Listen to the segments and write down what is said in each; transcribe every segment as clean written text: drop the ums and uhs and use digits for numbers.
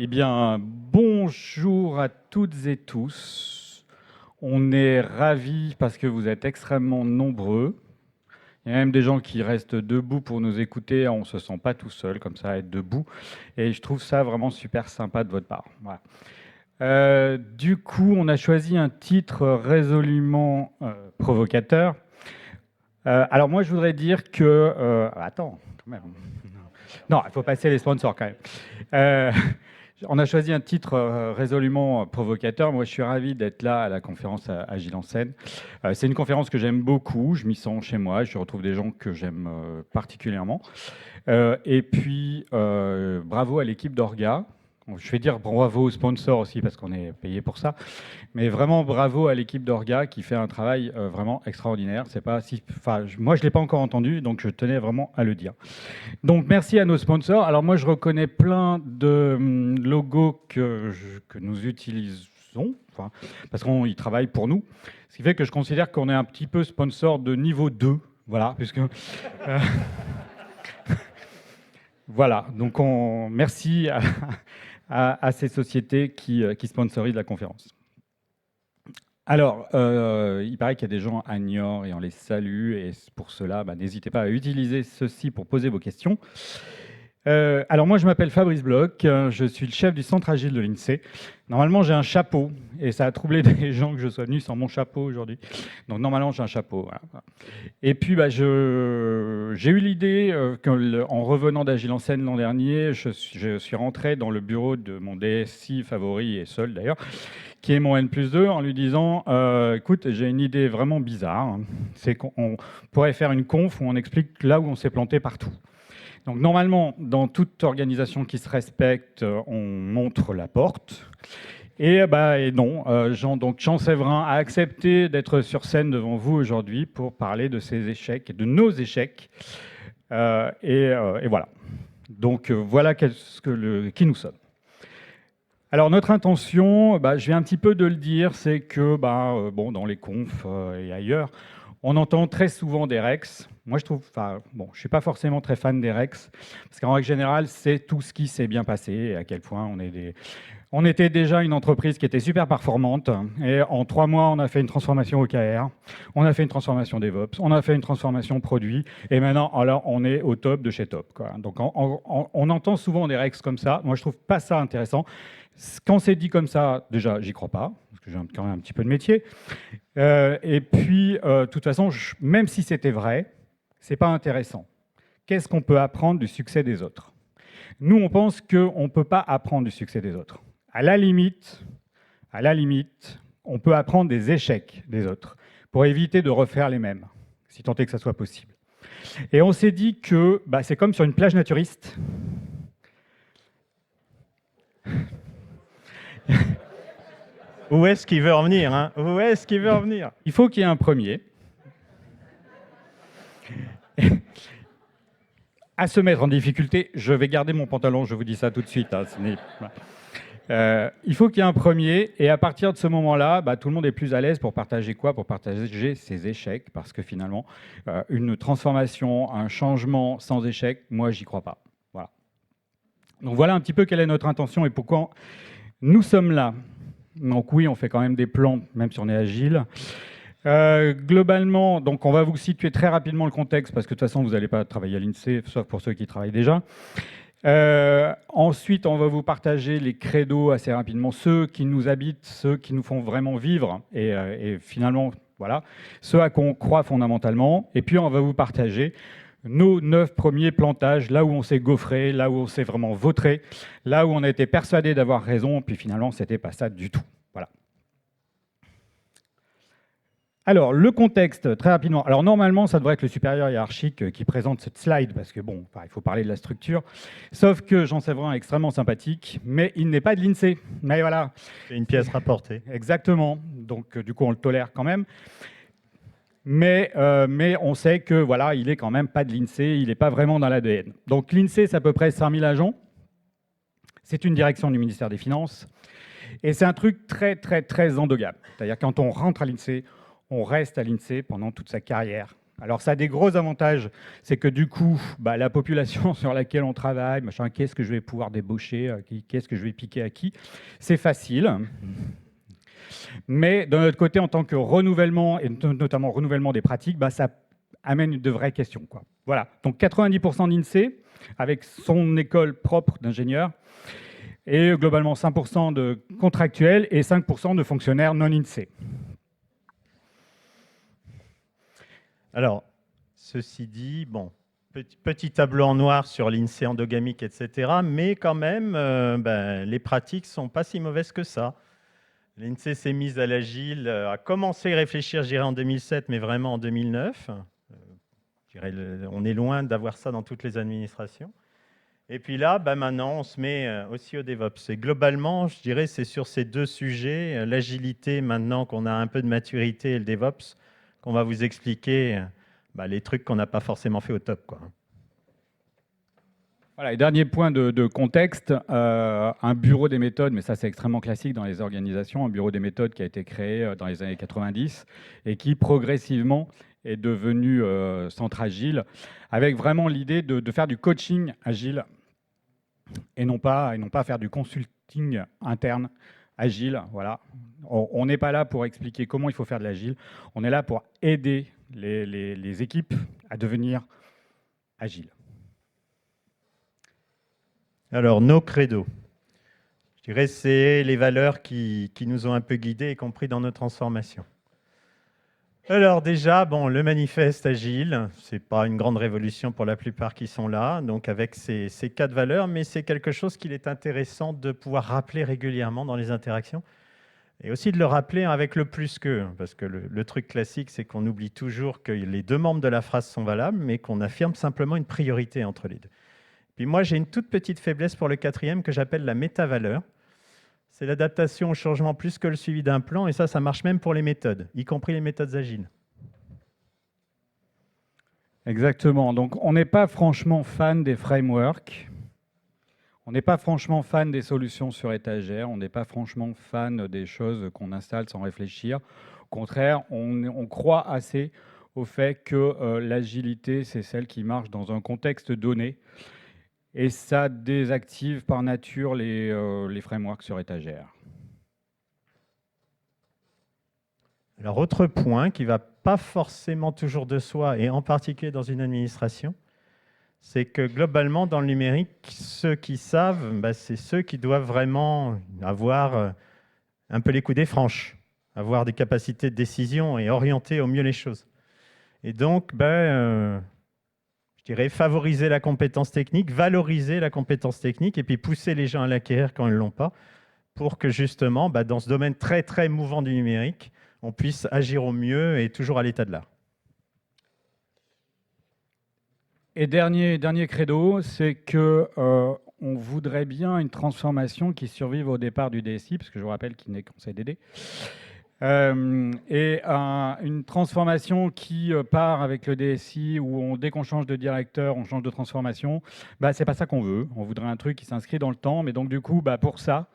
Eh bien, bonjour à toutes et tous. On est ravis parce que vous êtes extrêmement nombreux. Il y a même des gens qui restent debout pour nous écouter. On ne se sent pas tout seul comme ça, à être debout. Et je trouve ça vraiment super sympa de votre part. Voilà. Du coup, on a choisi un titre résolument provocateur. Alors moi, je voudrais dire que... attends, quand même. Non, il faut passer les sponsors quand même. On a choisi un titre résolument provocateur. Moi, je suis ravi d'être là à la conférence Agile en scène. C'est une conférence que j'aime beaucoup. Je m'y sens chez moi. Je retrouve des gens que j'aime particulièrement. Et puis, bravo à l'équipe d'Orga. Je vais dire bravo aux sponsors aussi parce qu'on est payé pour ça. Mais vraiment bravo à l'équipe d'Orga qui fait un travail vraiment extraordinaire. C'est pas si, moi, je ne l'ai pas encore entendu, donc je tenais vraiment à le dire. Donc merci à nos sponsors. Alors moi, je reconnais plein de logos que nous utilisons, parce qu'ils travaillent pour nous. Ce qui fait que je considère qu'on est un petit peu sponsor de niveau 2. Voilà, puisque... voilà, donc merci à ces sociétés qui sponsorisent la conférence. Alors, il paraît qu'il y a des gens à Niort et on les salue. Et pour cela, n'hésitez pas à utiliser ceci pour poser vos questions. Alors moi, je m'appelle Fabrice Bloch. Je suis le chef du centre Agile de l'INSEE. Normalement, j'ai un chapeau. Et ça a troublé des gens que je sois venu sans mon chapeau aujourd'hui. Donc normalement, j'ai un chapeau. Voilà. Et puis, j'ai eu l'idée qu'en revenant d'Agile en scène l'an dernier, je suis rentré dans le bureau de mon DSI favori et seul d'ailleurs, qui est mon N+2, en lui disant écoute, j'ai une idée vraiment bizarre, c'est qu'on pourrait faire une conf où on explique là où on s'est planté partout. Donc normalement, dans toute organisation qui se respecte, on montre la porte. Et non, Jean Séverin a accepté d'être sur scène devant vous aujourd'hui pour parler de ses échecs et de nos échecs. Et voilà. Donc voilà qui nous sommes. Alors notre intention, je viens un petit peu de le dire, c'est que dans les confs et ailleurs, on entend très souvent des REX. Moi, je ne suis pas forcément très fan des REX, parce qu'en règle générale, c'est tout ce qui s'est bien passé et à quel point on était déjà une entreprise qui était super performante. Et en 3 mois, on a fait une transformation OKR, on a fait une transformation DevOps, on a fait une transformation produit, et maintenant, alors, on est au top de chez top, quoi. Donc, on entend souvent des REX comme ça. Moi, je trouve pas ça intéressant. Quand c'est dit comme ça, déjà, j'y crois pas, parce que j'ai quand même un petit peu de métier. Et puis, de toute façon, même si c'était vrai, c'est pas intéressant. Qu'est-ce qu'on peut apprendre du succès des autres? Nous, on pense qu'on ne peut pas apprendre du succès des autres. À la limite, on peut apprendre des échecs des autres pour éviter de refaire les mêmes, si tant est que ça soit possible. Et on s'est dit que c'est comme sur une plage naturiste. Où est-ce qu'il veut en venir, hein? Où est-ce qu'il veut en venir? Il faut qu'il y ait un premier. À se mettre en difficulté, je vais garder mon pantalon, je vous dis ça tout de suite. Il faut qu'il y ait un premier, et à partir de ce moment-là, tout le monde est plus à l'aise pour partager quoi? Pour partager ses échecs, parce que finalement, une transformation, un changement sans échec, moi, j'y crois pas. Voilà. Donc voilà un petit peu quelle est notre intention et pourquoi nous sommes là. Donc oui, on fait quand même des plans, même si on est agile. Globalement, donc on va vous situer très rapidement le contexte, parce que de toute façon, vous n'allez pas travailler à l'INSEE, sauf pour ceux qui travaillent déjà. Ensuite, on va vous partager les credos assez rapidement, ceux qui nous habitent, ceux qui nous font vraiment vivre, et finalement, voilà, ceux à quoi on croit fondamentalement. Et puis, on va vous partager nos 9 premiers plantages, là où on s'est gaufré, là où on s'est vraiment vautré, là où on a été persuadé d'avoir raison, puis finalement, c'était pas ça du tout. Voilà. Alors, le contexte, très rapidement. Alors, normalement, ça devrait être le supérieur hiérarchique qui présente cette slide, parce que, bon, il faut parler de la structure. Sauf que Jean Séverin est extrêmement sympathique, mais il n'est pas de l'INSEE. Mais voilà. C'est une pièce rapportée. Exactement. Donc, du coup, on le tolère quand même. Mais on sait que, voilà, il est quand même pas de l'INSEE, il n'est pas vraiment dans l'ADN. Donc, l'INSEE, c'est à peu près 5000 agents. C'est une direction du ministère des Finances. Et c'est un truc très, très, très endogame. C'est-à-dire, quand on rentre à l'INSEE, on reste à l'INSEE pendant toute sa carrière. Alors ça a des gros avantages, c'est que du coup, bah, la population sur laquelle on travaille, machin, qu'est-ce que je vais pouvoir débaucher, qu'est-ce que je vais piquer à qui, c'est facile. Mais d'un autre côté, en tant que renouvellement, et notamment renouvellement des pratiques, bah, ça amène de vraies questions, quoi. Voilà, donc 90% d'INSEE, avec son école propre d'ingénieurs, et globalement 5% de contractuels et 5% de fonctionnaires non INSEE. Alors, ceci dit, bon, petit tableau en noir sur l'INSEE endogamique, etc. Mais quand même, les pratiques ne sont pas si mauvaises que ça. L'INSEE s'est mise à l'agile, a commencé à réfléchir, je dirais, en 2007, mais vraiment en 2009. On est loin d'avoir ça dans toutes les administrations. Et puis là, maintenant, on se met aussi au DevOps. Et globalement, je dirais, c'est sur ces deux sujets, l'agilité, maintenant qu'on a un peu de maturité, et le DevOps, qu'on va vous expliquer les trucs qu'on n'a pas forcément fait au top, quoi. Voilà, et dernier point de contexte, un bureau des méthodes, mais ça c'est extrêmement classique dans les organisations, un bureau des méthodes qui a été créé dans les années 90 et qui progressivement est devenu centre agile, avec vraiment l'idée de faire du coaching agile et non pas faire du consulting interne agile. Voilà. On n'est pas là pour expliquer comment il faut faire de l'agile, on est là pour aider les équipes à devenir agiles. Alors, nos credos, je dirais, c'est les valeurs qui nous ont un peu guidés, y compris dans nos transformations. Alors déjà, le manifeste agile, ce n'est pas une grande révolution pour la plupart qui sont là, donc avec ces 4 valeurs, mais c'est quelque chose qu'il est intéressant de pouvoir rappeler régulièrement dans les interactions, et aussi de le rappeler avec le plus que, parce que le truc classique, c'est qu'on oublie toujours que les 2 membres de la phrase sont valables, mais qu'on affirme simplement une priorité entre les deux. Puis moi, j'ai une toute petite faiblesse pour le 4e que j'appelle la méta-valeur. C'est l'adaptation au changement plus que le suivi d'un plan, et ça marche même pour les méthodes, y compris les méthodes agiles. Exactement. Donc, on n'est pas franchement fan des frameworks. On n'est pas franchement fan des solutions sur étagère. On n'est pas franchement fan des choses qu'on installe sans réfléchir. Au contraire, on croit assez au fait que l'agilité, c'est celle qui marche dans un contexte donné. Et ça désactive par nature les frameworks sur étagère. Alors, autre point qui ne va pas forcément toujours de soi, et en particulier dans une administration, c'est que globalement, dans le numérique, ceux qui savent, c'est ceux qui doivent vraiment avoir un peu les coudées franches, avoir des capacités de décision et orienter au mieux les choses. Et donc, je dirais favoriser la compétence technique, valoriser la compétence technique, et puis pousser les gens à l'acquérir quand ils ne l'ont pas, pour que justement, dans ce domaine très, très mouvant du numérique, on puisse agir au mieux et toujours à l'état de l'art. Et dernier credo, c'est que on voudrait bien une transformation qui survive au départ du DSI, parce que je vous rappelle qu'il n'est conseil DD. Et une transformation qui part avec le DSI, où dès qu'on change de directeur, on change de transformation. C'est pas ça qu'on veut. On voudrait un truc qui s'inscrit dans le temps. Mais donc du coup, pour ça,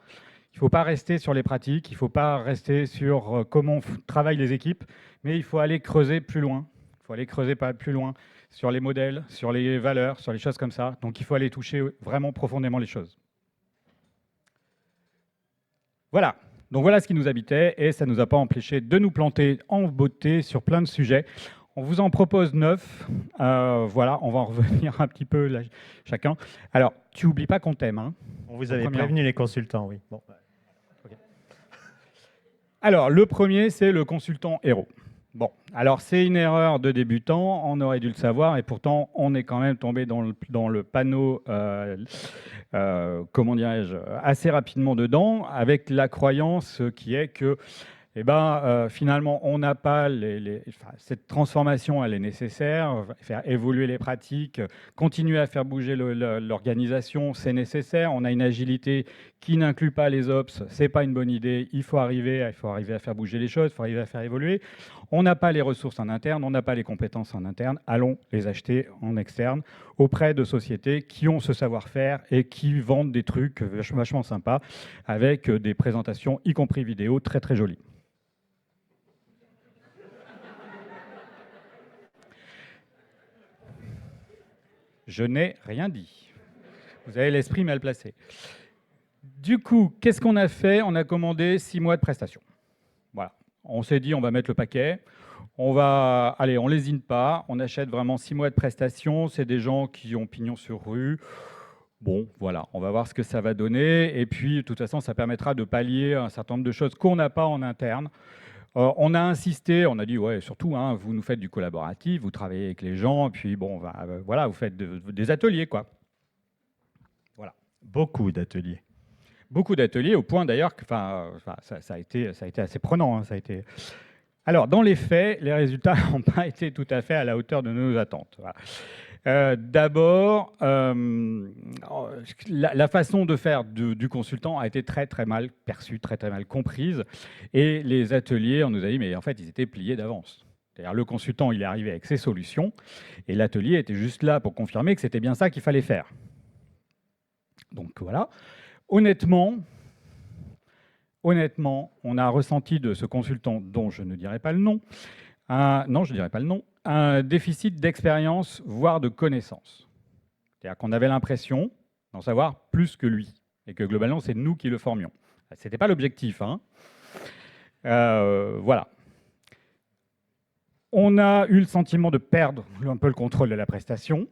il ne faut pas rester sur les pratiques, il ne faut pas rester sur comment travaillent les équipes, mais il faut aller creuser plus loin. Il faut aller creuser plus loin sur les modèles, sur les valeurs, sur les choses comme ça. Donc il faut aller toucher vraiment profondément les choses. Voilà. Donc voilà ce qui nous habitait et ça ne nous a pas empêché de nous planter en beauté sur plein de sujets. On vous en propose 9. Voilà, on va en revenir un petit peu là, chacun. Alors, tu n'oublies pas qu'on t'aime. Hein, on vous avait prévenu les consultants, oui. Bon. Okay. Alors, le premier, c'est le consultant héros. Bon, alors c'est une erreur de débutant, on aurait dû le savoir, et pourtant on est quand même tombé dans le panneau, comment dirais-je, assez rapidement dedans, avec la croyance qui est que finalement, on n'a pas cette transformation, elle est nécessaire, faire évoluer les pratiques, continuer à faire bouger l'organisation, c'est nécessaire. On a une agilité qui n'inclut pas les ops, c'est pas une bonne idée. Il faut arriver à faire bouger les choses, il faut arriver à faire évoluer. On n'a pas les ressources en interne, on n'a pas les compétences en interne. Allons les acheter en externe auprès de sociétés qui ont ce savoir-faire et qui vendent des trucs vachement sympas avec des présentations, y compris vidéo, très très jolies. Je n'ai rien dit. Vous avez l'esprit mal placé. Du coup, qu'est-ce qu'on a fait? On a commandé 6 mois de prestations. Voilà. On s'est dit, on va mettre le paquet. On lésine pas. On achète vraiment 6 mois de prestations. C'est des gens qui ont pignon sur rue. Bon, voilà, on va voir ce que ça va donner. Et puis, de toute façon, ça permettra de pallier un certain nombre de choses qu'on n'a pas en interne. On a insisté, on a dit, ouais, surtout, hein, vous nous faites du collaboratif, vous travaillez avec les gens, et puis bon, voilà, vous faites des ateliers, quoi. Voilà. Beaucoup d'ateliers. Beaucoup d'ateliers, au point d'ailleurs que ça a été assez prenant. Hein, ça a été... Alors, dans les faits, les résultats n'ont pas été tout à fait à la hauteur de nos attentes. Voilà. D'abord, la façon de faire du consultant a été très très mal perçue, très très mal comprise. Et les ateliers, on nous a dit, mais en fait, ils étaient pliés d'avance. C'est-à-dire, le consultant, il est arrivé avec ses solutions, et l'atelier était juste là pour confirmer que c'était bien ça qu'il fallait faire. Donc voilà. Honnêtement, on a ressenti de ce consultant, dont je ne dirai pas le nom, un déficit d'expérience, voire de connaissance. C'est-à-dire qu'on avait l'impression d'en savoir plus que lui, et que globalement, c'est nous qui le formions. Ce n'était pas l'objectif. Hein. Voilà. On a eu le sentiment de perdre un peu le contrôle de la prestation,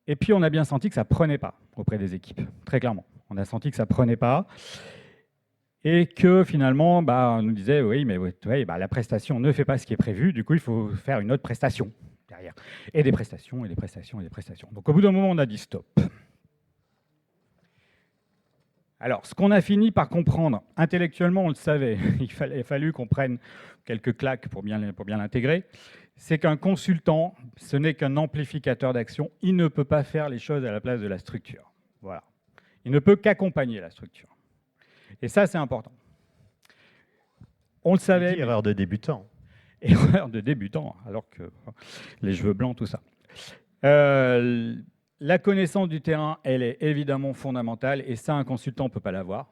et puis on a bien senti que ça ne prenait pas auprès des équipes, très clairement. On a senti que ça ne prenait pas, et que finalement, on nous disait, oui, mais la prestation ne fait pas ce qui est prévu, du coup, il faut faire une autre prestation derrière. Et des prestations, et des prestations, et des prestations. Donc au bout d'un moment, on a dit stop. Alors, ce qu'on a fini par comprendre, intellectuellement, on le savait, il a fallu qu'on prenne quelques claques pour bien l'intégrer, c'est qu'un consultant, ce n'est qu'un amplificateur d'action, il ne peut pas faire les choses à la place de la structure. Voilà. Il ne peut qu'accompagner la structure. Et ça, c'est important. On le savait. Erreur de débutant. Erreur de débutant, alors que les cheveux blancs, tout ça. La connaissance du terrain, elle est évidemment fondamentale, et ça, un consultant ne peut pas l'avoir.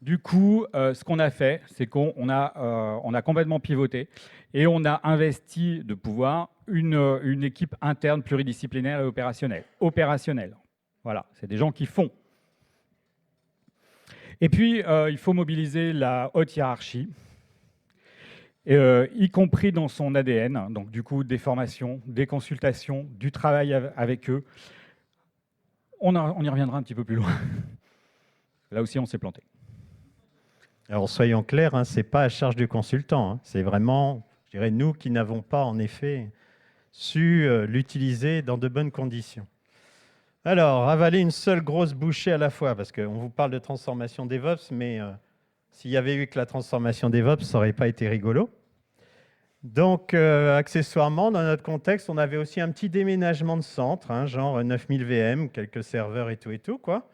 Du coup, ce qu'on a fait, c'est qu'on a complètement pivoté, et on a investi de pouvoir une équipe interne pluridisciplinaire et opérationnelle. Voilà, c'est des gens qui font. Et puis, il faut mobiliser la haute hiérarchie, y compris dans son ADN, donc du coup des formations, des consultations, du travail avec eux. On y reviendra un petit peu plus loin. Là aussi, on s'est planté. Alors soyons clairs, hein, ce n'est pas à charge du consultant, hein, c'est vraiment, je dirais, nous qui n'avons pas en effet su l'utiliser dans de bonnes conditions. Alors, avaler une seule grosse bouchée à la fois, parce qu'on vous parle de transformation DevOps, mais s'il y avait eu que la transformation DevOps, ça n'aurait pas été rigolo. Donc, accessoirement, dans notre contexte, on avait aussi un petit déménagement de centre, hein, genre 9000 VM, quelques serveurs et tout, quoi.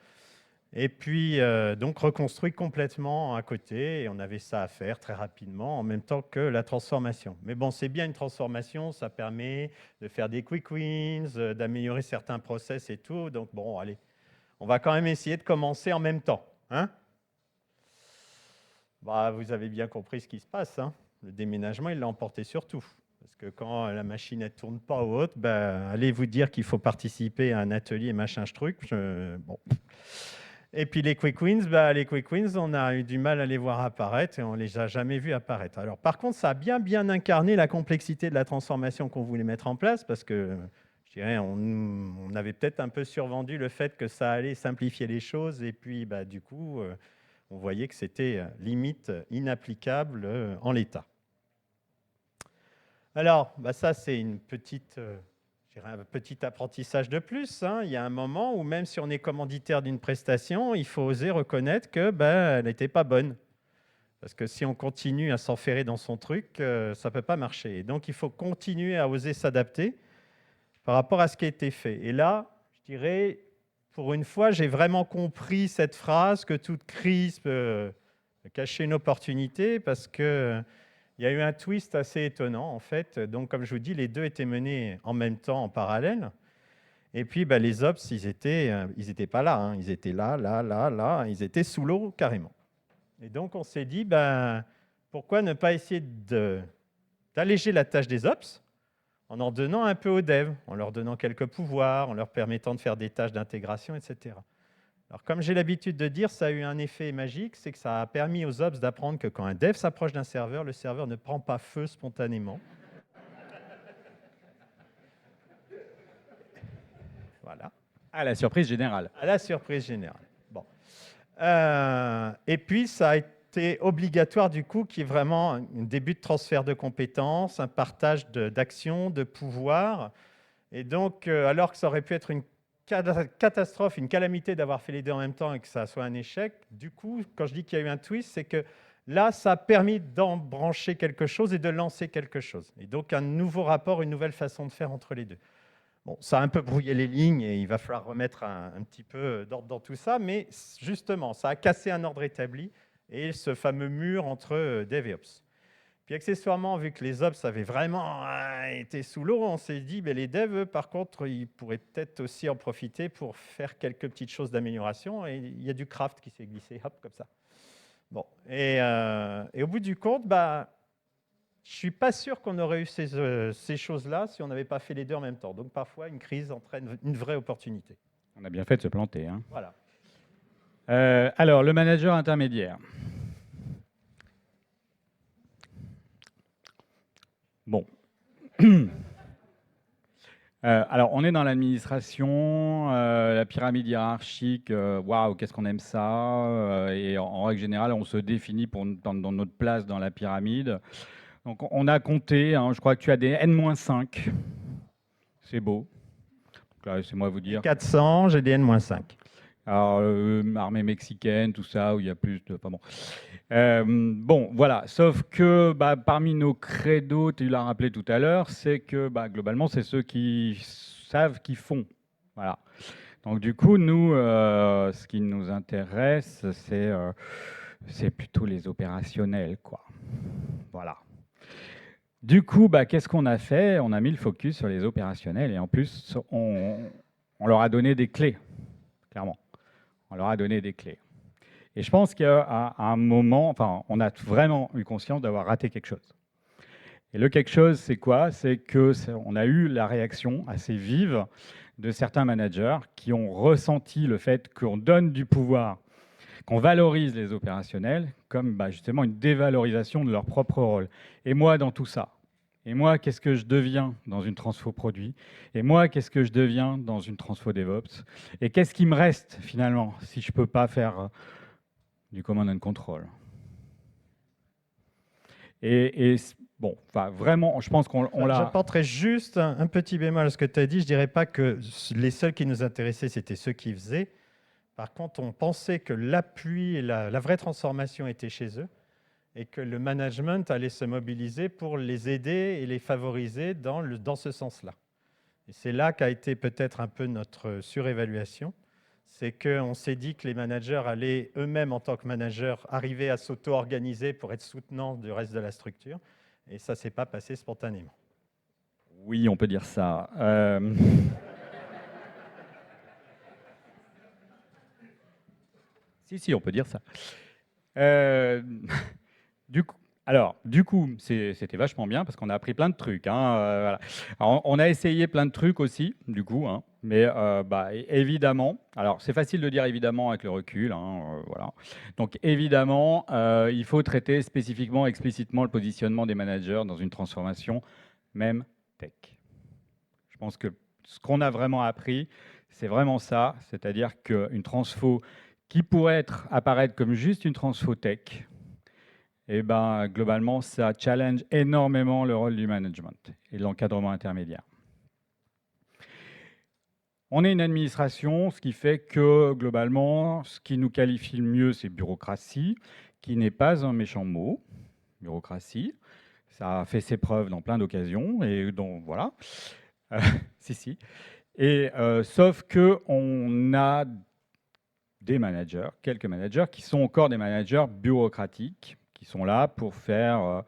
Et puis, donc, reconstruit complètement à côté, et on avait ça à faire très rapidement, en même temps que la transformation. Mais bon, c'est bien une transformation, ça permet de faire des quick wins, d'améliorer certains process et tout. Donc, bon, allez, on va quand même essayer de commencer en même temps. Hein? Vous avez bien compris ce qui se passe. Hein? Le déménagement, il l'a emporté sur tout. Parce que quand la machine ne tourne pas ou autre, allez vous dire qu'il faut participer à un atelier, machin, truc. Bon. Et puis les quick wins, on a eu du mal à les voir apparaître et on ne les a jamais vus apparaître. Alors, par contre, ça a bien incarné la complexité de la transformation qu'on voulait mettre en place parce que, je dirais, on avait peut-être un peu survendu le fait que ça allait simplifier les choses et puis, du coup, on voyait que c'était limite inapplicable en l'état. Alors, ça, c'est une petite... un petit apprentissage de plus. Hein. Il y a un moment où même si on est commanditaire d'une prestation, il faut oser reconnaître qu'elle n'était pas bonne. Parce que si on continue à s'enferrer dans son truc, ça ne peut pas marcher. Et donc, il faut continuer à oser s'adapter par rapport à ce qui a été fait. Et là, je dirais, pour une fois, j'ai vraiment compris cette phrase que toute crise peut cacher une opportunité parce que il y a eu un twist assez étonnant, en fait. Donc, comme je vous dis, les deux étaient menés en même temps, en parallèle. Et puis, les Ops, ils étaient pas là. Hein. Ils étaient là. Ils étaient sous l'eau, carrément. Et donc, on s'est dit, pourquoi ne pas essayer d'alléger la tâche des Ops en donnant un peu aux devs, en leur donnant quelques pouvoirs, en leur permettant de faire des tâches d'intégration, etc. Alors, comme j'ai l'habitude de dire, ça a eu un effet magique, c'est que ça a permis aux ops d'apprendre que quand un dev s'approche d'un serveur, le serveur ne prend pas feu spontanément. Voilà. À la surprise générale. À la surprise générale. Bon. Et puis, ça a été obligatoire, du coup, qui est vraiment un début de transfert de compétences, un partage d'actions, de pouvoirs. Et donc, alors que ça aurait pu être une catastrophe, une calamité d'avoir fait les deux en même temps et que ça soit un échec, du coup, quand je dis qu'il y a eu un twist, c'est que là, ça a permis d'embrancher quelque chose et de lancer quelque chose. Et donc, un nouveau rapport, une nouvelle façon de faire entre les deux. Bon, ça a un peu brouillé les lignes et il va falloir remettre un petit peu d'ordre dans tout ça, mais justement, ça a cassé un ordre établi et ce fameux mur entre dev et ops. Puis accessoirement, vu que les ops avaient vraiment été sous l'eau, on s'est dit, les devs, eux, par contre, ils pourraient peut-être aussi en profiter pour faire quelques petites choses d'amélioration. Et il y a du craft qui s'est glissé, hop, comme ça. Bon, et au bout du compte, je ne suis pas sûr qu'on aurait eu ces choses-là si on n'avait pas fait les deux en même temps. Donc parfois, une crise entraîne une vraie opportunité. On a bien fait de se planter. Hein. Voilà. Alors, le manager intermédiaire. Bon. Alors, on est dans l'administration, la pyramide hiérarchique, waouh, qu'est-ce qu'on aime ça. Et en règle générale, on se définit dans notre place dans la pyramide. Donc, on a compté, hein, je crois que tu as des N-5. C'est beau. C'est moi à vous dire. 400, j'ai des N-5. Alors, armée mexicaine, tout ça, où il y a plus de... Enfin bon. Bon, voilà. Sauf que parmi nos credos, tu l'as rappelé tout à l'heure, c'est que globalement, c'est ceux qui savent, qui font. Voilà. Donc du coup, nous, ce qui nous intéresse, c'est plutôt les opérationnels, quoi. Voilà. Du coup, qu'est-ce qu'on a fait? On a mis le focus sur les opérationnels et en plus, on leur a donné des clés, clairement. On leur a donné des clés. Et je pense qu'à un moment, on a vraiment eu conscience d'avoir raté quelque chose. Et le quelque chose, c'est quoi? C'est qu'on a eu la réaction assez vive de certains managers qui ont ressenti le fait qu'on donne du pouvoir, qu'on valorise les opérationnels comme justement une dévalorisation de leur propre rôle. Et moi, dans tout ça, et moi, qu'est-ce que je deviens dans une transfo produit? Et moi, qu'est-ce que je deviens dans une transfo DevOps? Et qu'est-ce qui me reste finalement si je ne peux pas faire du command and control? Et bon, vraiment, je pense qu'on l'a... J'apporterais juste un petit bémol à ce que tu as dit. Je ne dirais pas que les seuls qui nous intéressaient, c'était ceux qui faisaient. Par contre, on pensait que l'appui et la vraie transformation étaient chez eux et que le management allait se mobiliser pour les aider et les favoriser dans ce sens-là. Et c'est là qu'a été peut-être un peu notre surévaluation. C'est qu'on s'est dit que les managers allaient eux-mêmes, en tant que managers, arriver à s'auto-organiser pour être soutenants du reste de la structure. Et ça ne s'est pas passé spontanément. Oui, on peut dire ça. Si, on peut dire ça. Du coup, c'était vachement bien parce qu'on a appris plein de trucs. Hein, voilà. Alors, on a essayé plein de trucs aussi, du coup. Hein, mais évidemment, alors c'est facile de dire évidemment avec le recul. Hein, voilà. Donc évidemment, il faut traiter spécifiquement, explicitement le positionnement des managers dans une transformation, même tech. Je pense que ce qu'on a vraiment appris, c'est vraiment ça. C'est-à-dire qu'une transfo qui pourrait apparaître comme juste une transfo tech, et globalement, ça challenge énormément le rôle du management et de l'encadrement intermédiaire. On est une administration, ce qui fait que, globalement, ce qui nous qualifie le mieux, c'est bureaucratie, qui n'est pas un méchant mot, bureaucratie. Ça a fait ses preuves dans plein d'occasions, et donc voilà. Si. Et sauf qu'on a des managers, quelques managers, qui sont encore des managers bureaucratiques, qui sont là pour faire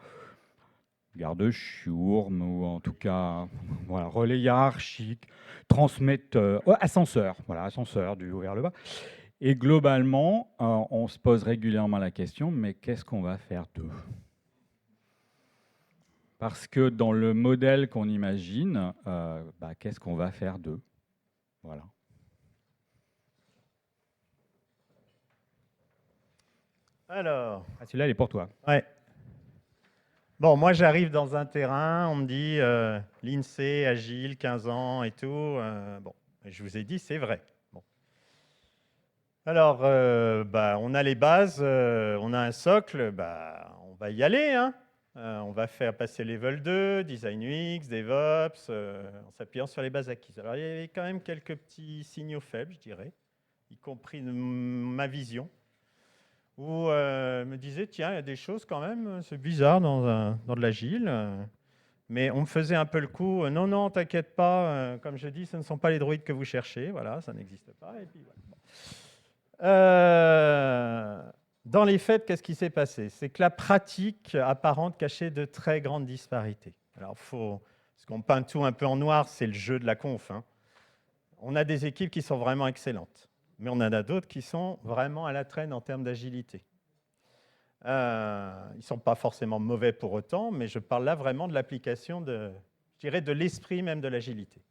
garde-chourme, ou en tout cas voilà, relais hiérarchique, transmetteur, ascenseur, voilà, ascenseur du haut vers le bas. Et globalement, on se pose régulièrement la question, mais qu'est-ce qu'on va faire d'eux? Parce que dans le modèle qu'on imagine, qu'est-ce qu'on va faire d'eux? Voilà. Alors, Celui-là, il est pour toi. ouais. Bon, moi j'arrive dans un terrain, on me dit l'INSEE, agile, 15 ans et tout. Bon, je vous ai dit, c'est vrai. Bon. Alors, on a les bases, on a un socle, on va y aller. Hein. On va faire passer level 2, design UX, DevOps, en s'appuyant sur les bases acquises. Alors, il y avait quand même quelques petits signaux faibles, je dirais, y compris de ma vision, où me disait, tiens, il y a des choses quand même, c'est bizarre dans de l'agile. Mais on me faisait un peu le coup, non, non, t'inquiète pas, comme je dis, ce ne sont pas les droïdes que vous cherchez, voilà, ça n'existe pas. Et puis, voilà. Dans les faits, qu'est-ce qui s'est passé? C'est que la pratique apparente cachait de très grandes disparités. Alors, parce qu'on peint tout un peu en noir, c'est le jeu de la conf. Hein. On a des équipes qui sont vraiment excellentes, mais on en a d'autres qui sont vraiment à la traîne en termes d'agilité. Ils ne sont pas forcément mauvais pour autant, mais je parle là vraiment de l'application je dirais de l'esprit même de l'agilité.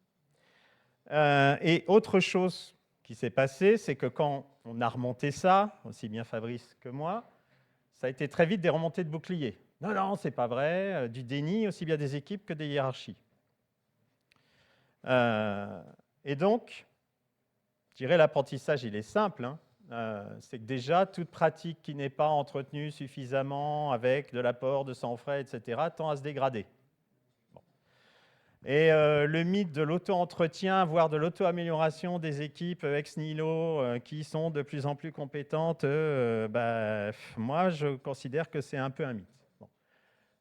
Et autre chose qui s'est passé, c'est que quand on a remonté ça, aussi bien Fabrice que moi, ça a été très vite des remontées de boucliers. Non, non, c'est pas vrai, du déni aussi bien des équipes que des hiérarchies. Et donc, je dirais l'apprentissage, il est simple. Hein. C'est que déjà, toute pratique qui n'est pas entretenue suffisamment avec de l'apport de sans frais, etc., tend à se dégrader. Bon. Et le mythe de l'auto-entretien, voire de l'auto-amélioration des équipes ex nihilo qui sont de plus en plus compétentes, moi, je considère que c'est un peu un mythe. Bon.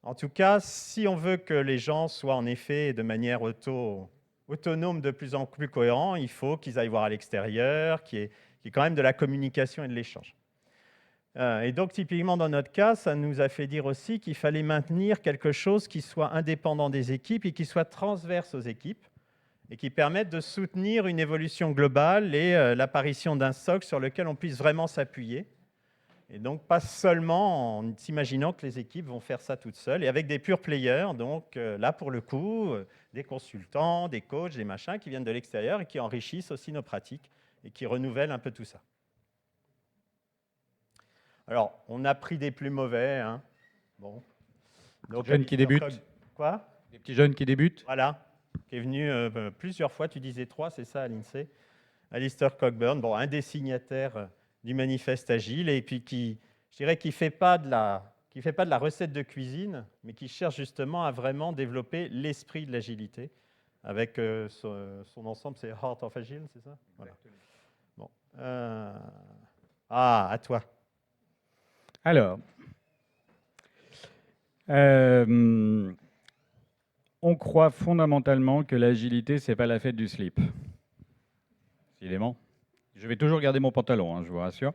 En tout cas, si on veut que les gens soient en effet de manière autonome de plus en plus cohérents, il faut qu'ils aillent voir à l'extérieur, qu'il y ait quand même de la communication et de l'échange. Et donc, typiquement, dans notre cas, ça nous a fait dire aussi qu'il fallait maintenir quelque chose qui soit indépendant des équipes et qui soit transverse aux équipes et qui permette de soutenir une évolution globale et l'apparition d'un socle sur lequel on puisse vraiment s'appuyer. Et donc, pas seulement en s'imaginant que les équipes vont faire ça toutes seules, et avec des pure players, donc là, pour le coup, des consultants, des coachs, des machins qui viennent de l'extérieur et qui enrichissent aussi nos pratiques et qui renouvellent un peu tout ça. Alors, on a pris des plus mauvais. Hein. Bon. Donc, jeunes qui débutent. Quoi? Des petits jeunes qui débutent. Voilà, qui est venu plusieurs fois, tu disais 3, c'est ça à l'INSEE. Alistair Cockburn, bon, un des signataires du manifeste agile, et puis je dirais qu'il ne fait pas de la recette de cuisine, mais qui cherche justement à vraiment développer l'esprit de l'agilité. Avec son ensemble, c'est Heart of Agile, c'est ça? Voilà. Bon. À toi. Alors, on croit fondamentalement que l'agilité, c'est pas la fête du slip. Décidément. Je vais toujours garder mon pantalon, hein, je vous rassure.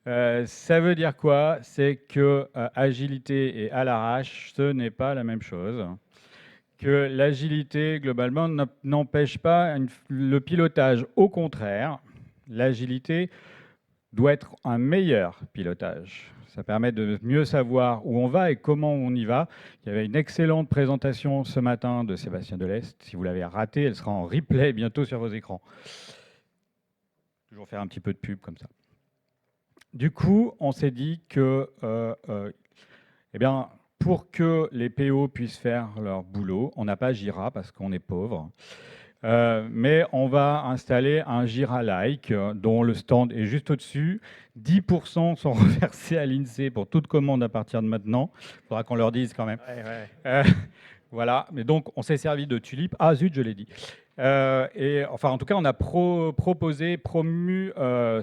Ça veut dire quoi? C'est que agilité et à l'arrache, ce n'est pas la même chose. Que l'agilité, globalement, n'empêche pas le pilotage. Au contraire, l'agilité doit être un meilleur pilotage. Ça permet de mieux savoir où on va et comment on y va. Il y avait une excellente présentation ce matin de Sébastien Delest. Si vous l'avez ratée, elle sera en replay bientôt sur vos écrans. Toujours faire un petit peu de pub comme ça. Du coup, on s'est dit que pour que les PO puissent faire leur boulot, on n'a pas Jira parce qu'on est pauvre. Mais on va installer un Jira-like dont le stand est juste au-dessus. 10% sont reversés à l'INSEE pour toute commande à partir de maintenant. Il faudra qu'on leur dise quand même. Ouais. Voilà, mais donc on s'est servi de Tulip. Ah zut, je l'ai dit. En tout cas, on a promu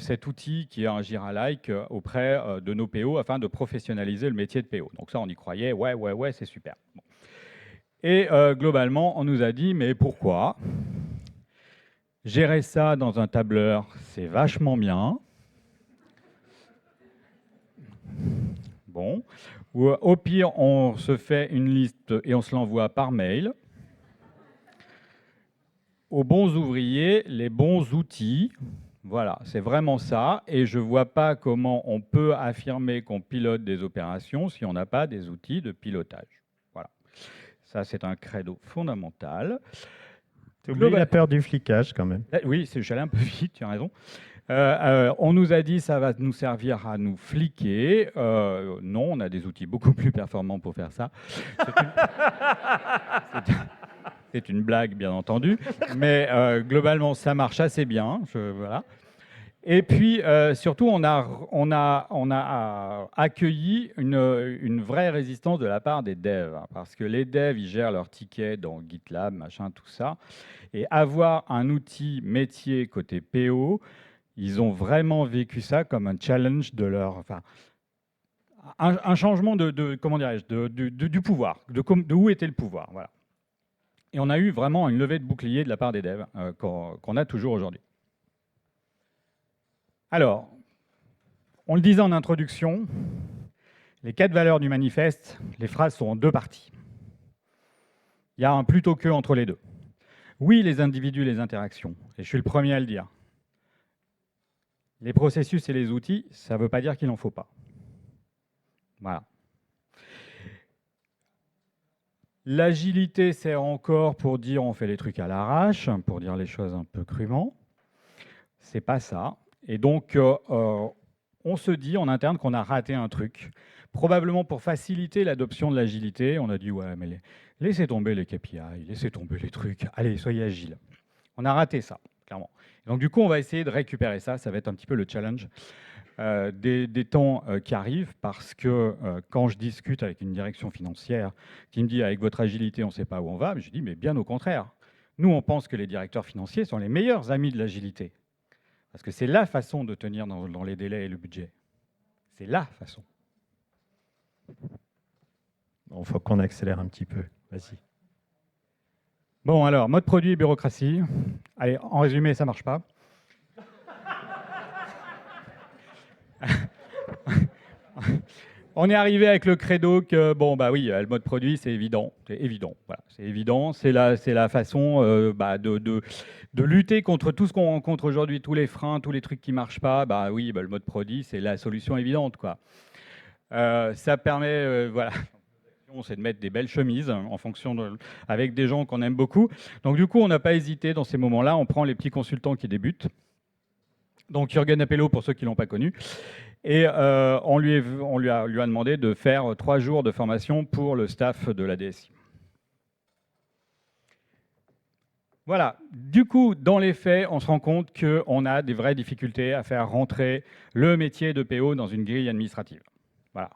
cet outil qui est un Jira-like auprès de nos PO afin de professionnaliser le métier de PO. Donc ça, on y croyait. Ouais, c'est super. Bon. Et globalement, on nous a dit, mais pourquoi? Gérer ça dans un tableur, c'est vachement bien. Bon. Ou au pire, on se fait une liste et on se l'envoie par mail. Aux bons ouvriers, les bons outils. Voilà, c'est vraiment ça. Et je ne vois pas comment on peut affirmer qu'on pilote des opérations si on n'a pas des outils de pilotage. Voilà. Ça, c'est un credo fondamental. Tu oublies la peur du flicage quand même. Oui, j'allais un peu vite, tu as raison. On nous a dit ça va nous servir à nous fliquer. Non, on a des outils beaucoup plus performants pour faire ça. C'est une blague, bien entendu, mais globalement, ça marche assez bien. Voilà. Et puis, surtout, on a accueilli une vraie résistance de la part des devs, hein, parce que les devs, ils gèrent leurs tickets dans GitLab, machin, tout ça. Et avoir un outil métier côté PO, ils ont vraiment vécu ça comme un challenge de leur... Enfin, un changement comment dirais-je, du pouvoir, de où était le pouvoir. Voilà. Et on a eu vraiment une levée de bouclier de la part des devs qu'on a toujours aujourd'hui. Alors, on le disait en introduction, les 4 valeurs du manifeste, les phrases sont en 2 parties. Il y a un plutôt que entre les deux. Oui, les individus, les interactions, et je suis le premier à le dire. Les processus et les outils, ça ne veut pas dire qu'il n'en faut pas. Voilà. L'agilité sert encore pour dire on fait les trucs à l'arrache, pour dire les choses un peu crûment. C'est pas ça. Et donc, on se dit en interne qu'on a raté un truc. Probablement pour faciliter l'adoption de l'agilité, on a dit ouais, mais laissez tomber les KPI, laissez tomber les trucs, allez, soyez agiles. On a raté ça, clairement. Donc du coup, on va essayer de récupérer ça. Ça va être un petit peu le challenge des temps qui arrivent, parce que quand je discute avec une direction financière qui me dit avec votre agilité, on ne sait pas où on va, je dis mais bien au contraire. Nous, on pense que les directeurs financiers sont les meilleurs amis de l'agilité. Parce que c'est la façon de tenir dans les délais et le budget. C'est la façon. Bon, faut qu'on accélère un petit peu. Vas-y. Bon, alors, mode produit et bureaucratie. Allez, en résumé, ça ne marche pas. On est arrivé avec le credo que, bon, bah oui, le mode produit, c'est évident. C'est évident. Voilà, c'est évident. C'est la façon de lutter contre tout ce qu'on rencontre aujourd'hui, tous les freins, tous les trucs qui ne marchent pas. Bah oui, bah, le mode produit, c'est la solution évidente, quoi. Ça permet, voilà, c'est de mettre des belles chemises avec des gens qu'on aime beaucoup. Donc du coup, on n'a pas hésité dans ces moments-là. On prend les petits consultants qui débutent. Donc Jürgen Appelo, pour ceux qui ne l'ont pas connu. Et on lui a demandé de faire 3 jours de formation pour le staff de la DSI. Voilà. Du coup, dans les faits, on se rend compte qu'on a des vraies difficultés à faire rentrer le métier de PO dans une grille administrative. Voilà.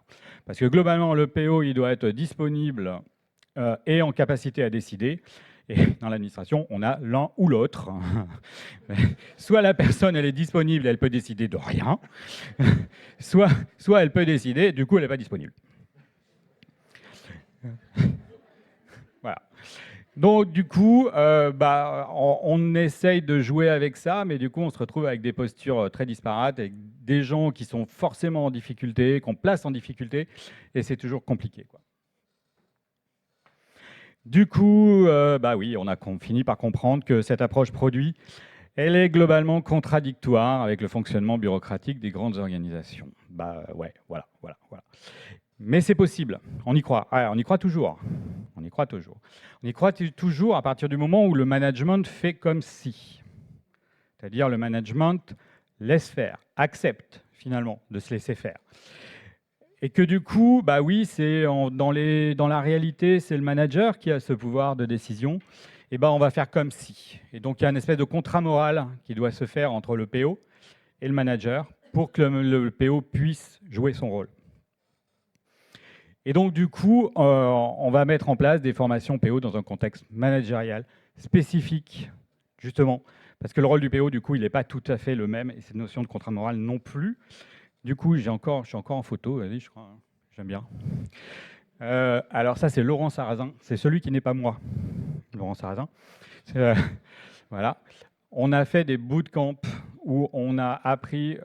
Parce que globalement, le PO, il doit être disponible et en capacité à décider. Et dans l'administration, on a l'un ou l'autre. Soit la personne, elle est disponible et elle peut décider de rien, soit elle peut décider et du coup, elle n'est pas disponible. Voilà. Donc, du coup, on essaye de jouer avec ça, mais du coup, on se retrouve avec des postures très disparates, avec des gens qui sont forcément en difficulté, qu'on place en difficulté, et c'est toujours compliqué, quoi. Du coup, oui, on a fini par comprendre que cette approche produit, elle est globalement contradictoire avec le fonctionnement bureaucratique des grandes organisations. Ouais, voilà. Mais c'est possible, on y croit. Ouais, on y croit toujours. On y croit toujours à partir du moment où le management fait comme si. C'est-à-dire le management laisse faire, accepte finalement de se laisser faire. Et que du coup, oui, dans la réalité, c'est le manager qui a ce pouvoir de décision. Et on va faire comme si. Et donc, il y a une espèce de contrat moral qui doit se faire entre le PO et le manager pour que le PO puisse jouer son rôle. Et donc, du coup, on va mettre en place des formations PO dans un contexte managérial spécifique, justement, parce que le rôle du PO, du coup, il n'est pas tout à fait le même, et cette notion de contrat moral non plus. Du coup, je suis encore en photo, vas-y, je crois, hein. J'aime bien. Alors ça, c'est Laurent Sarrazin, c'est celui qui n'est pas moi, Laurent Sarrazin. Voilà. On a fait des bootcamps où on a appris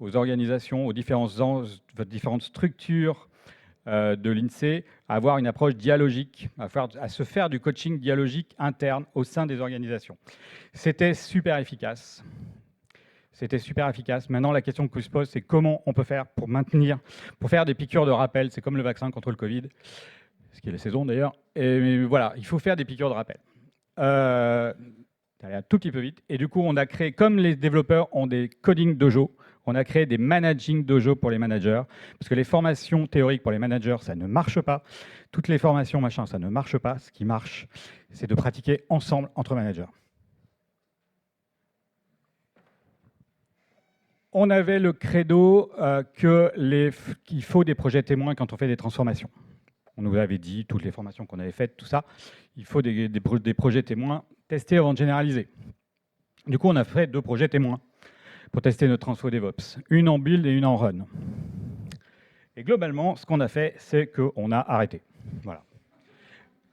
aux organisations, aux différentes structures de l'INSEE à avoir une approche dialogique, à se faire du coaching dialogique interne au sein des organisations. C'était super efficace. Maintenant, la question que se pose, c'est comment on peut faire pour faire des piqûres de rappel. C'est comme le vaccin contre le Covid. ce qui est la saison d'ailleurs. Et voilà, il faut faire des piqûres de rappel. Ça allait un tout petit peu vite. Et du coup, on a créé, comme les développeurs ont des coding dojo, on a créé des managing dojo pour les managers, parce que les formations théoriques pour les managers, ça ne marche pas. Toutes les formations, machin, ça ne marche pas. Ce qui marche, c'est de pratiquer ensemble entre managers. On avait le credo qu'il faut des projets témoins quand on fait des transformations. On nous avait dit, toutes les formations qu'on avait faites, tout ça, il faut des projets témoins testés avant de généraliser. Du coup, on a fait 2 projets témoins pour tester notre transfo DevOps, une en build et une en run. Et globalement, ce qu'on a fait, c'est qu'on a arrêté. Voilà.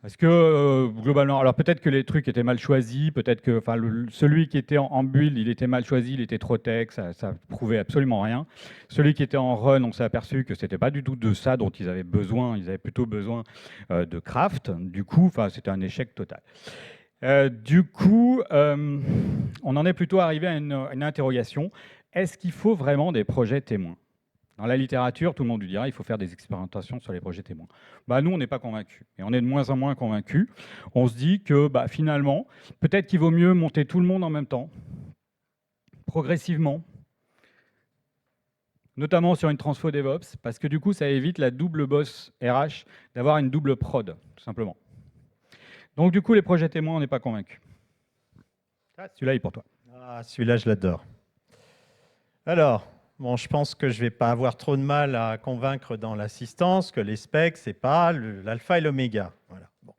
Parce que globalement, alors peut-être que les trucs étaient mal choisis, peut-être que celui qui était en build, il était mal choisi, il était trop tech, ça prouvait absolument rien. Celui qui était en run, on s'est aperçu que c'était pas du tout de ça dont ils avaient besoin, ils avaient plutôt besoin de craft. Du coup, c'était un échec total. Du coup, on en est plutôt arrivé à une interrogation. Est-ce qu'il faut vraiment des projets témoins ? Dans la littérature, tout le monde lui dira qu'il faut faire des expérimentations sur les projets témoins. Nous, on n'est pas convaincus. Et on est de moins en moins convaincus. On se dit que finalement, peut-être qu'il vaut mieux monter tout le monde en même temps, progressivement, notamment sur une transfo DevOps, parce que du coup, ça évite la double boss RH d'avoir une double prod, tout simplement. Donc du coup, les projets témoins, on n'est pas convaincus. Celui-là est pour toi. Celui-là, je l'adore. Alors, bon, je pense que je ne vais pas avoir trop de mal à convaincre dans l'assistance que les specs, ce n'est pas l'alpha et l'oméga. Voilà. Bon.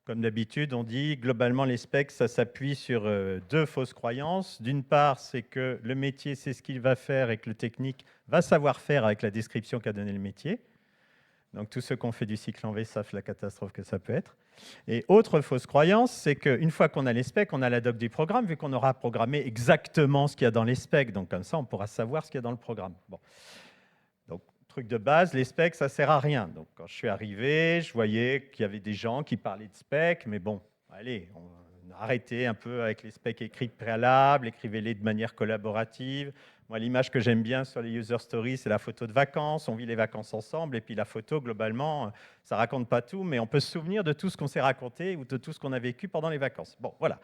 Comme d'habitude, on dit globalement les specs, ça s'appuie sur 2 fausses croyances. D'une part, c'est que le métier sait ce qu'il va faire et que le technique va savoir faire avec la description qu'a donné le métier. Donc tous ceux qui ont fait du cycle en V savent la catastrophe que ça peut être. Et autre fausse croyance, c'est qu'une fois qu'on a les specs, on a la doc du programme, vu qu'on aura programmé exactement ce qu'il y a dans les specs. Donc comme ça, on pourra savoir ce qu'il y a dans le programme. Bon. Donc, truc de base, les specs, ça ne sert à rien. Donc quand je suis arrivé, je voyais qu'il y avait des gens qui parlaient de specs, mais bon, allez, on a arrêté un peu avec les specs écrits préalables, écrivez-les de manière collaborative. Moi, l'image que j'aime bien sur les user stories, c'est la photo de vacances. On vit les vacances ensemble. Et puis la photo, globalement, ça ne raconte pas tout, mais on peut se souvenir de tout ce qu'on s'est raconté ou de tout ce qu'on a vécu pendant les vacances. Bon, voilà.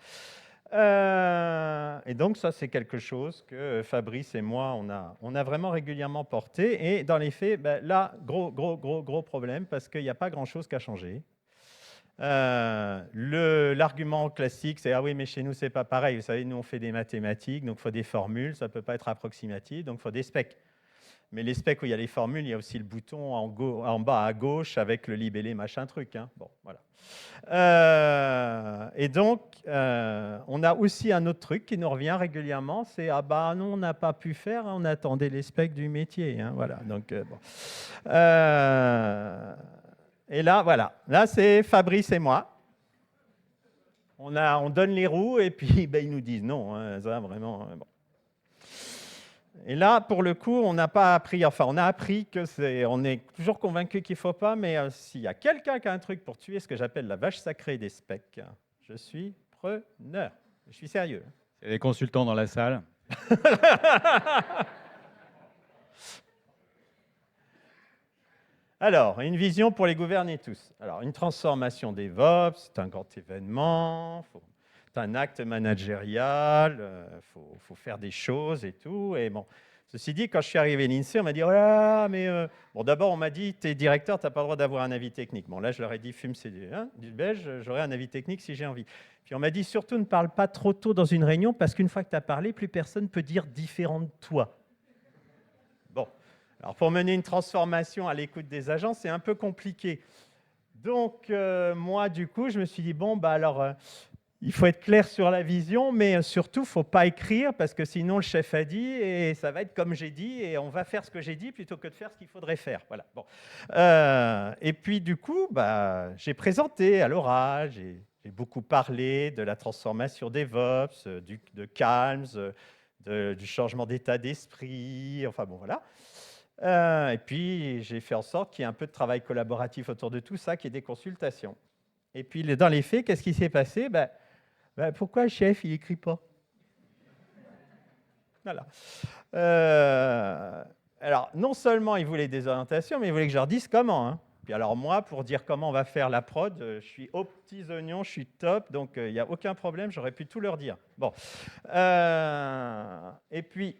Et donc, ça, c'est quelque chose que Fabrice et moi, on a vraiment régulièrement porté. Et dans les faits, là, gros problème, parce qu'il n'y a pas grand-chose qui a changé. L'argument classique, c'est « Ah oui, mais chez nous, c'est pas pareil. Vous savez, nous, on fait des mathématiques, donc il faut des formules, ça ne peut pas être approximatif, donc il faut des specs. » Mais les specs où il y a les formules, il y a aussi le bouton en bas à gauche avec le libellé machin truc. Hein. Bon, voilà. Et donc, on a aussi un autre truc qui nous revient régulièrement, c'est « Ah bah non, on n'a pas pu faire, on attendait les specs du métier. Hein. » Voilà, donc bon. Et là, voilà. Là, c'est Fabrice et moi. On donne les roues et puis ils nous disent non. Hein, ça, vraiment. Bon. Et là, pour le coup, on n'a pas appris. Enfin, on a appris que on est toujours convaincu qu'il ne faut pas, mais s'il y a quelqu'un qui a un truc pour tuer ce que j'appelle la vache sacrée des specs, je suis preneur. Je suis sérieux. C'est les consultants dans la salle. Alors, une vision pour les gouverner tous. Alors, une transformation DevOps, c'est un grand événement, c'est un acte managérial, faut faire des choses et tout. Et bon, ceci dit, quand je suis arrivé à l'INSEE, on m'a dit « Oh là, mais… Bon, d'abord, on m'a dit « T'es directeur, tu n'as pas le droit d'avoir un avis technique. » Bon, là, je leur ai dit « Fume, c'est du belge, j'aurai un avis technique si j'ai envie. » Puis on m'a dit « Surtout, ne parle pas trop tôt dans une réunion, parce qu'une fois que tu as parlé, plus personne ne peut dire différent de toi. » Bon. Alors, pour mener une transformation à l'écoute des agents, c'est un peu compliqué. Donc, moi, du coup, je me suis dit, bon, alors, il faut être clair sur la vision, mais surtout, il ne faut pas écrire, parce que sinon, le chef a dit, et ça va être comme j'ai dit, et on va faire ce que j'ai dit, plutôt que de faire ce qu'il faudrait faire. Voilà. Bon. Et puis, du coup, j'ai présenté à l'oral, j'ai beaucoup parlé de la transformation DevOps, de Calms, du changement d'état d'esprit, enfin bon, voilà. Et puis, j'ai fait en sorte qu'il y ait un peu de travail collaboratif autour de tout ça, qu'il y ait des consultations. Et puis, dans les faits, qu'est-ce qui s'est passé ? Pourquoi le chef, il n'écrit pas ? Voilà. Alors, non seulement il voulait des orientations, mais il voulait que je leur dise comment. Hein. Puis alors moi, pour dire comment on va faire la prod, je suis aux petits oignons, je suis top, donc il n'y a aucun problème, j'aurais pu tout leur dire. Bon. Et puis,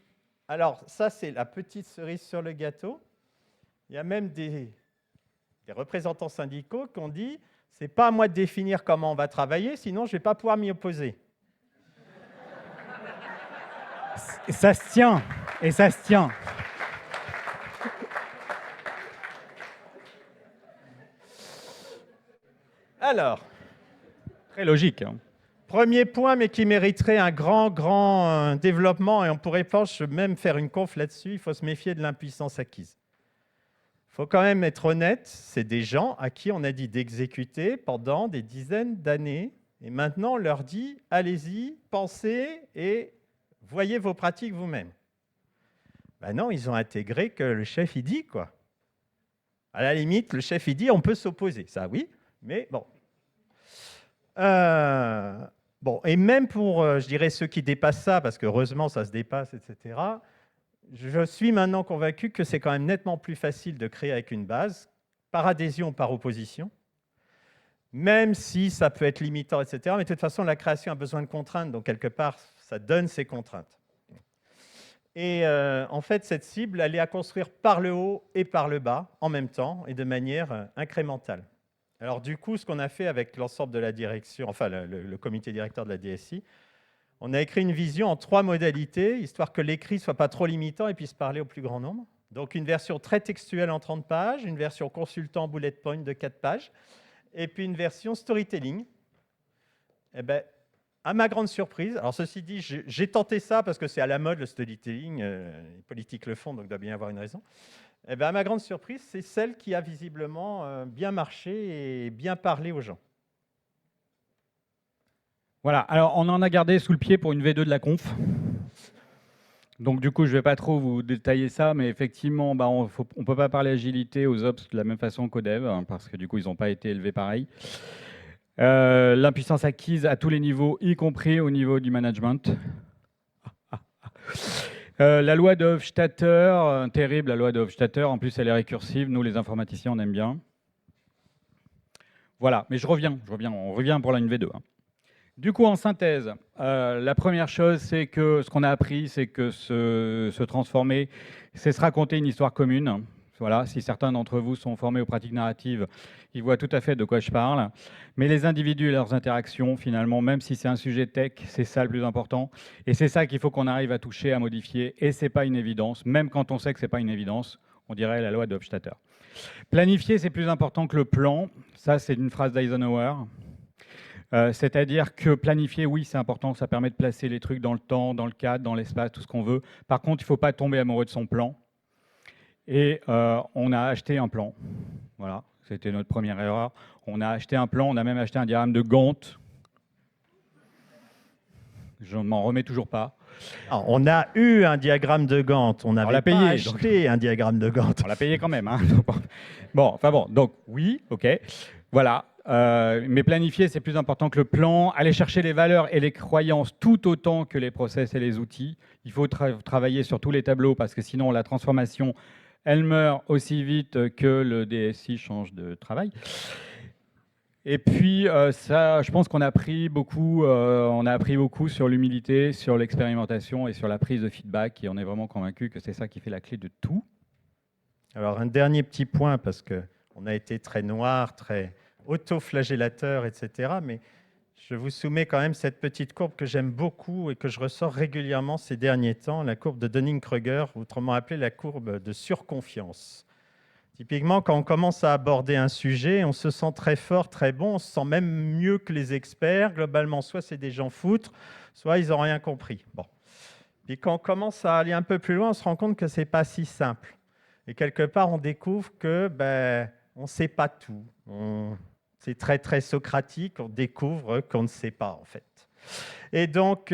alors ça, c'est la petite cerise sur le gâteau. Il y a même des représentants syndicaux qui ont dit « c'est pas à moi de définir comment on va travailler, sinon je ne vais pas pouvoir m'y opposer ». Ça se tient, et ça se tient. Alors, très logique. Hein. Premier point, mais qui mériterait un grand développement, et on pourrait même faire une conf là-dessus, il faut se méfier de l'impuissance acquise. Il faut quand même être honnête, c'est des gens à qui on a dit d'exécuter pendant des dizaines d'années, et maintenant on leur dit, allez-y, pensez, et voyez vos pratiques vous-même. Ben non, ils ont intégré que le chef, il dit, quoi. À la limite, le chef, il dit, on peut s'opposer, ça oui, mais bon. Bon, et même pour, je dirais, ceux qui dépassent ça, parce qu'heureusement, ça se dépasse, etc., je suis maintenant convaincu que c'est quand même nettement plus facile de créer avec une base, par adhésion ou par opposition, même si ça peut être limitant, etc. Mais de toute façon, la création a besoin de contraintes, donc quelque part, ça donne ces contraintes. Et en fait, cette cible, elle est à construire par le haut et par le bas, en même temps, et de manière incrémentale. Alors du coup, ce qu'on a fait avec l'ensemble de la direction, enfin le comité directeur de la DSI, on a écrit une vision en 3 modalités, histoire que l'écrit ne soit pas trop limitant et puisse parler au plus grand nombre. Donc une version très textuelle en 30 pages, une version consultant bullet point de 4 pages, et puis une version storytelling. Eh ben, à ma grande surprise, alors ceci dit, j'ai tenté ça parce que c'est à la mode le storytelling, les politiques le font, donc il doit bien y avoir une raison. Eh bien, à ma grande surprise, c'est celle qui a visiblement bien marché et bien parlé aux gens. Voilà, alors on en a gardé sous le pied pour une V2 de la conf. Donc du coup, je ne vais pas trop vous détailler ça, mais effectivement, bah, on ne peut pas parler agilité aux ops de la même façon qu'aux devs, hein, parce que du coup, ils n'ont pas été élevés pareil. L'impuissance acquise à tous les niveaux, y compris au niveau du management. La loi de Hofstadter, terrible la loi de Hofstadter, en plus elle est récursive, nous les informaticiens on aime bien. Voilà, mais on revient pour la V2. Hein. Du coup, en synthèse, la première chose, c'est que ce qu'on a appris, c'est que se transformer, c'est se raconter une histoire commune. Voilà, si certains d'entre vous sont formés aux pratiques narratives, ils voient tout à fait de quoi je parle. Mais les individus et leurs interactions, finalement, même si c'est un sujet tech, c'est ça le plus important. Et c'est ça qu'il faut qu'on arrive à toucher, à modifier. Et ce n'est pas une évidence, même quand on sait que ce n'est pas une évidence. On dirait la loi de Hofstadter. Planifier, c'est plus important que le plan. Ça, c'est une phrase d'Eisenhower. C'est-à-dire que planifier, oui, c'est important, ça permet de placer les trucs dans le temps, dans le cadre, dans l'espace, tout ce qu'on veut. Par contre, il ne faut pas tomber amoureux de son plan. Et on a acheté un plan. Voilà, c'était notre première erreur. On a acheté un plan, on a même acheté un diagramme de Gantt. Je ne m'en remets toujours pas. Alors, on a eu un diagramme de Gantt, on n'avait pas acheté un diagramme de Gantt. On l'a payé quand même. Hein. Bon, donc oui, ok. Voilà. Mais planifier, c'est plus important que le plan. Aller chercher les valeurs et les croyances tout autant que les process et les outils. Il faut travailler sur tous les tableaux parce que sinon la transformation, elle meurt aussi vite que le DSI change de travail. Et puis, ça, je pense qu'on a appris beaucoup sur l'humilité, sur l'expérimentation et sur la prise de feedback. Et on est vraiment convaincu que c'est ça qui fait la clé de tout. Alors, un dernier petit point, parce qu'on a été très noir, très auto-flagellateur, etc. Mais je vous soumets quand même cette petite courbe que j'aime beaucoup et que je ressors régulièrement ces derniers temps, la courbe de Dunning-Kruger, autrement appelée la courbe de surconfiance. Typiquement, quand on commence à aborder un sujet, on se sent très fort, très bon, on se sent même mieux que les experts. Globalement, soit c'est des gens foutres, soit ils n'ont rien compris. Bon. Puis quand on commence à aller un peu plus loin, on se rend compte que ce n'est pas si simple. Et quelque part, on découvre que on ne sait pas tout. C'est très, très socratique, on découvre qu'on ne sait pas, en fait. Et donc,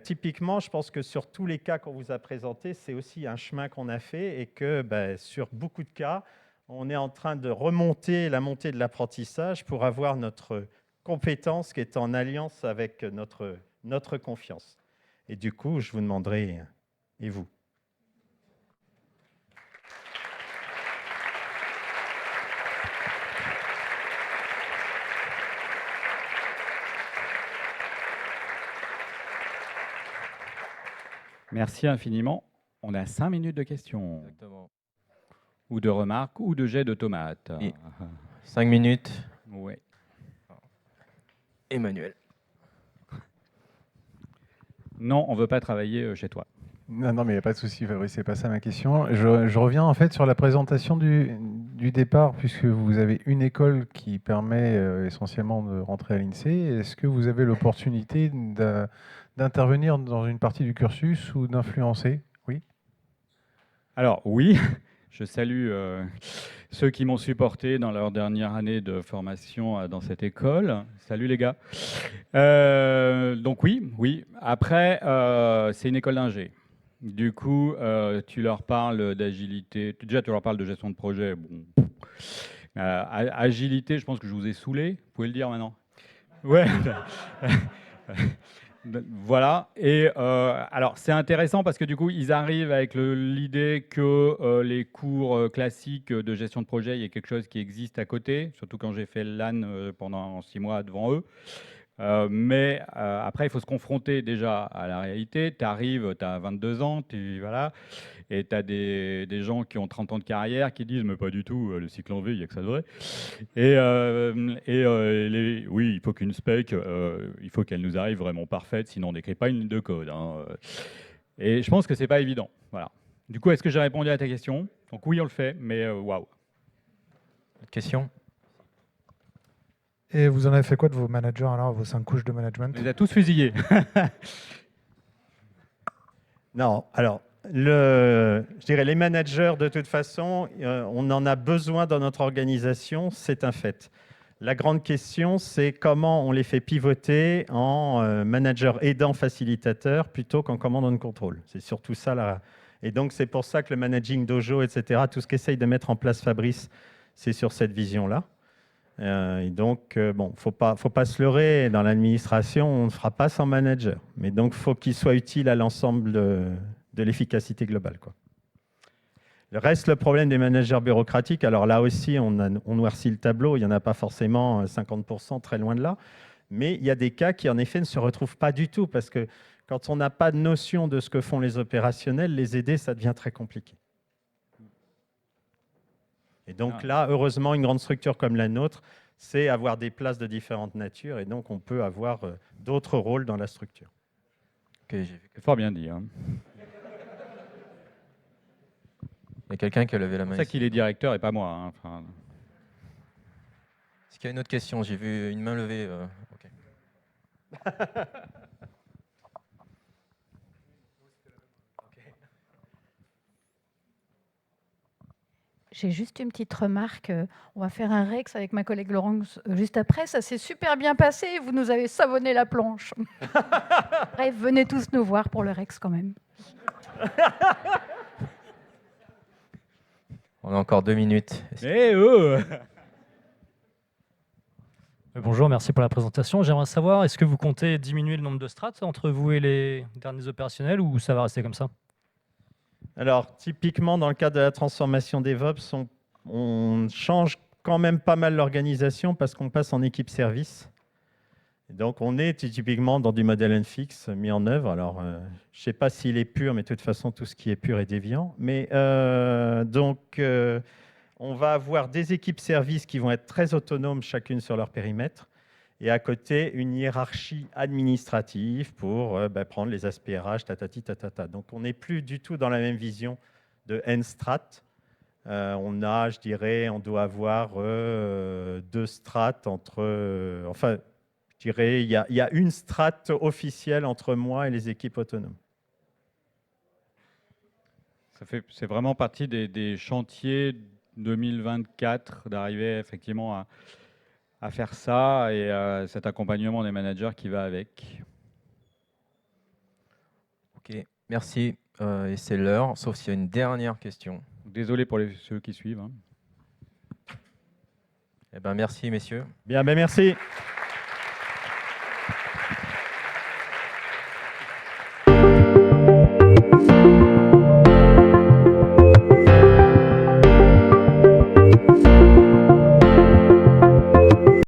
typiquement, je pense que sur tous les cas qu'on vous a présentés, c'est aussi un chemin qu'on a fait et que sur beaucoup de cas, on est en train de remonter la montée de l'apprentissage pour avoir notre compétence qui est en alliance avec notre confiance. Et du coup, je vous demanderai, et vous ? Merci infiniment. On a 5 minutes de questions, Exactement. ou de remarques, ou de jets de tomates. Oui. 5 minutes. Ouais. Emmanuel. Non, on ne veut pas travailler chez toi. Non, non, mais il n'y a pas de souci, Fabrice, c'est pas ça ma question. Je reviens en fait sur la présentation du départ, puisque vous avez une école qui permet essentiellement de rentrer à l'INSEE. Est-ce que vous avez l'opportunité d'intervenir dans une partie du cursus ou d'influencer? Oui. Alors oui, je salue ceux qui m'ont supporté dans leur dernière année de formation dans cette école. Salut les gars. Donc oui. Après, c'est une école d'ingé. Du coup, tu leur parles d'agilité. Déjà, tu leur parles de gestion de projet. Bon. Agilité, je pense que je vous ai saoulé. Vous pouvez le dire maintenant. Ouais. Voilà. Et alors, c'est intéressant parce que du coup, ils arrivent avec l'idée que les cours classiques de gestion de projet, il y a quelque chose qui existe à côté, surtout quand j'ai fait le LAN pendant 6 mois devant eux. Mais après, il faut se confronter déjà à la réalité. Tu arrives, tu as 22 ans, voilà, et tu as des gens qui ont 30 ans de carrière qui disent « mais pas du tout, le cycle en V, il n'y a que ça de vrai ». Oui, il faut qu'une spec, il faut qu'elle nous arrive vraiment parfaite, sinon on n'écrit pas une ligne de code. Hein. Et je pense que c'est pas évident. Voilà. Du coup, est-ce que j'ai répondu à ta question? Donc oui, on le fait, mais waouh. Question? Et vous en avez fait quoi de vos managers alors, vos 5 couches de management? On les a tous fusillés. Non, alors, je dirais les managers, de toute façon, on en a besoin dans notre organisation, c'est un fait. La grande question, c'est comment on les fait pivoter en manager aidant facilitateur plutôt qu'en commandant de contrôle. C'est surtout ça là. Et donc, c'est pour ça que le managing dojo, etc., tout ce qu'essaye de mettre en place Fabrice, c'est sur cette vision-là. Et donc, bon, faut pas se leurrer. Dans l'administration, on ne fera pas sans manager. Mais donc, faut qu'il soit utile à l'ensemble de l'efficacité globale, quoi. Le reste, le problème des managers bureaucratiques, alors là aussi, on noircit le tableau. Il n'y en a pas forcément 50%, très loin de là. Mais il y a des cas qui, en effet, ne se retrouvent pas du tout. Parce que quand on n'a pas de notion de ce que font les opérationnels, les aider, ça devient très compliqué. Et donc là, heureusement, une grande structure comme la nôtre, c'est avoir des places de différentes natures. Et donc, on peut avoir d'autres rôles dans la structure. Okay, c'est fort bien dit. Hein. Il y a quelqu'un qui a levé la main. C'est pour ça qu'il est directeur et pas moi. Hein. Enfin... Est-ce qu'il y a une autre question? J'ai vu une main levée. Okay. J'ai juste une petite remarque. On va faire un Rex avec ma collègue Laurence juste après. Ça s'est super bien passé. Vous nous avez savonné la planche. Bref, venez tous nous voir pour le Rex quand même. On a encore 2 minutes. Bonjour, merci pour la présentation. J'aimerais savoir, est-ce que vous comptez diminuer le nombre de strates entre vous et les derniers opérationnels ou ça va rester comme ça? Alors, typiquement, dans le cadre de la transformation DevOps, on change quand même pas mal l'organisation parce qu'on passe en équipe service. Et donc, on est typiquement dans du modèle unfix mis en œuvre. Alors, je ne sais pas s'il est pur, mais de toute façon, tout ce qui est pur est déviant. Mais on va avoir des équipes services qui vont être très autonomes, chacune sur leur périmètre. Et à côté, une hiérarchie administrative pour prendre les aspects RH, tatati, tatata. Donc, on n'est plus du tout dans la même vision de N-strat. On doit avoir 2 strates entre... enfin, je dirais, il y a une strate officielle entre moi et les équipes autonomes. C'est vraiment partie des chantiers 2024 d'arriver effectivement à faire ça et cet accompagnement des managers qui va avec. Ok, merci. Et c'est l'heure, sauf s'il y a une dernière question. Désolé pour ceux qui suivent. Hein. Eh ben, merci, messieurs. Bien, merci.